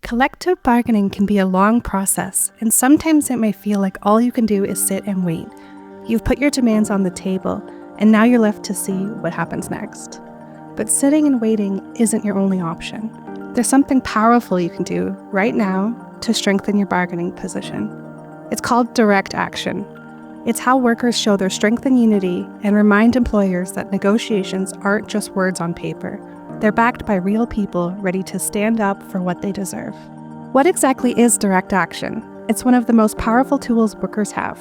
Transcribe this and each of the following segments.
Collective bargaining can be a long process, and sometimes it may feel like all you can do is sit and wait. You've put your demands on the table, and now you're left to see what happens next. But sitting and waiting isn't your only option. There's something powerful you can do right now to strengthen your bargaining position. It's called direct action. It's how workers show their strength and unity and remind employers that negotiations aren't just words on paper. They're backed by real people ready to stand up for what they deserve. What exactly is direct action? It's one of the most powerful tools workers have.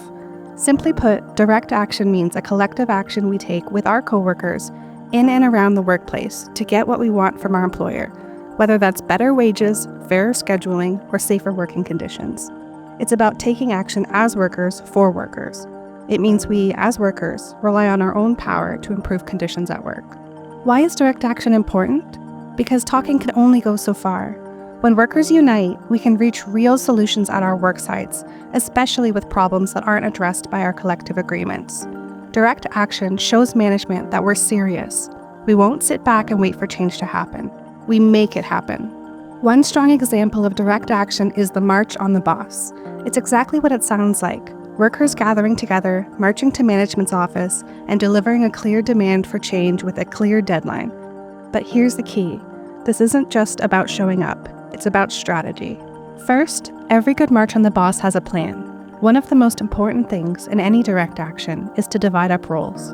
Simply put, direct action means a collective action we take with our coworkers in and around the workplace to get what we want from our employer, whether that's better wages, fairer scheduling, or safer working conditions. It's about taking action as workers for workers. It means we, as workers, rely on our own power to improve conditions at work. Why is direct action important? Because talking can only go so far. When workers unite, we can reach real solutions at our work sites, especially with problems that aren't addressed by our collective agreements. Direct action shows management that we're serious. We won't sit back and wait for change to happen. We make it happen. One strong example of direct action is the March on the Boss. It's exactly what it sounds like. Workers gathering together, marching to management's office, and delivering a clear demand for change with a clear deadline. But here's the key. This isn't just about showing up. It's about strategy. First, every good March on the Boss has a plan. One of the most important things in any direct action is to divide up roles.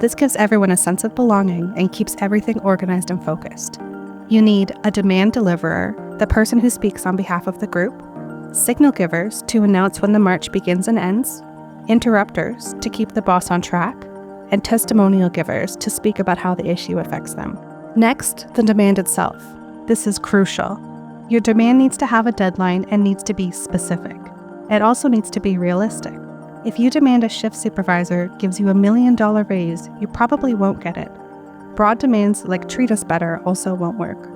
This gives everyone a sense of belonging and keeps everything organized and focused. You need a demand deliverer, the person who speaks on behalf of the group, signal givers to announce when the march begins and ends, interrupters to keep the boss on track, and testimonial givers to speak about how the issue affects them. Next, the demand itself. This is crucial. Your demand needs to have a deadline and needs to be specific. It also needs to be realistic. If you demand a shift supervisor gives you $1 million raise, you probably won't get it. Broad demands like treat us better also won't work.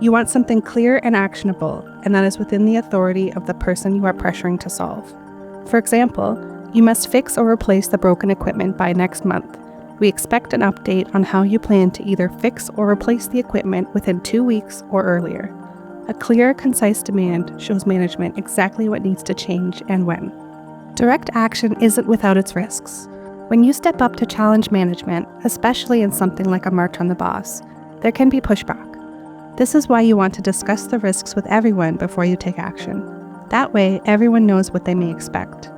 You want something clear and actionable, and that is within the authority of the person you are pressuring to solve. For example, you must fix or replace the broken equipment by next month. We expect an update on how you plan to either fix or replace the equipment within 2 weeks or earlier. A clear, concise demand shows management exactly what needs to change and when. Direct action isn't without its risks. When you step up to challenge management, especially in something like a March on the Boss, there can be pushback. This is why you want to discuss the risks with everyone before you take action. That way, everyone knows what they may expect.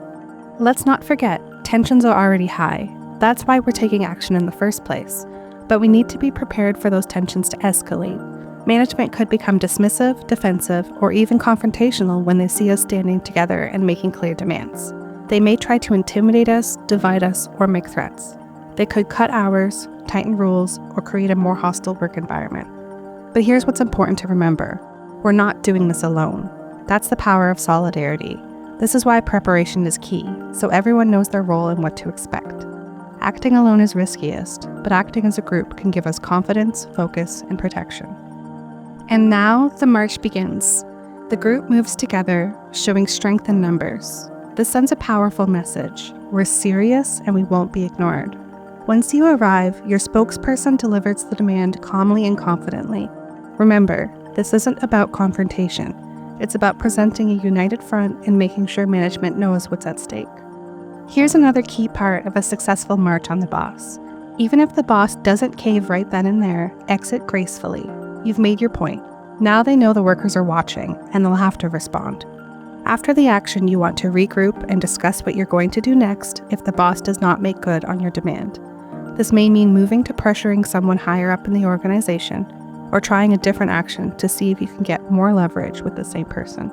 Let's not forget, tensions are already high. That's why we're taking action in the first place. But we need to be prepared for those tensions to escalate. Management could become dismissive, defensive, or even confrontational when they see us standing together and making clear demands. They may try to intimidate us, divide us, or make threats. They could cut hours, tighten rules, or create a more hostile work environment. But here's what's important to remember. We're not doing this alone. That's the power of solidarity. This is why preparation is key, so everyone knows their role and what to expect. Acting alone is riskiest, but acting as a group can give us confidence, focus, and protection. And now the march begins. The group moves together, showing strength in numbers. This sends a powerful message. We're serious and we won't be ignored. Once you arrive, your spokesperson delivers the demand calmly and confidently. Remember, this isn't about confrontation. It's about presenting a united front and making sure management knows what's at stake. Here's another key part of a successful March on the Boss. Even if the boss doesn't cave right then and there, exit gracefully. You've made your point. Now they know the workers are watching, and they'll have to respond. After the action, you want to regroup and discuss what you're going to do next if the boss does not make good on your demand. This may mean moving to pressuring someone higher up in the organization, or trying a different action to see if you can get more leverage with the same person.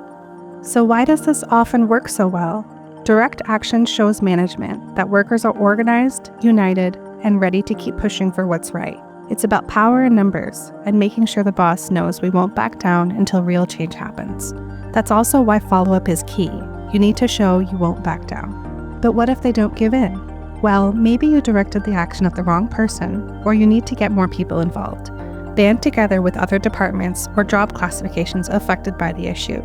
So why does this often work so well? Direct action shows management that workers are organized, united, and ready to keep pushing for what's right. It's about power in numbers and making sure the boss knows we won't back down until real change happens. That's also why follow-up is key. You need to show you won't back down. But what if they don't give in? Well, maybe you directed the action at the wrong person, or you need to get more people involved. Band together with other departments or job classifications affected by the issue.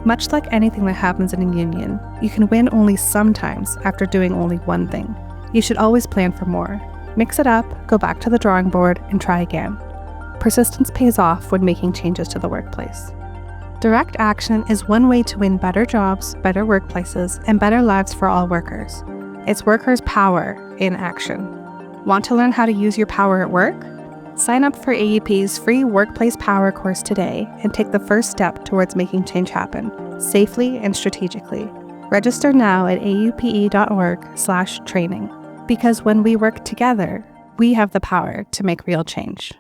Much like anything that happens in a union, you can win only sometimes after doing only one thing. You should always plan for more. Mix it up, go back to the drawing board, and try again. Persistence pays off when making changes to the workplace. Direct action is one way to win better jobs, better workplaces, and better lives for all workers. It's workers' power in action. Want to learn how to use your power at work? Sign up for AUP's free Workplace Power course today and take the first step towards making change happen, safely and strategically. Register now at aupe.org/training. Because when we work together, we have the power to make real change.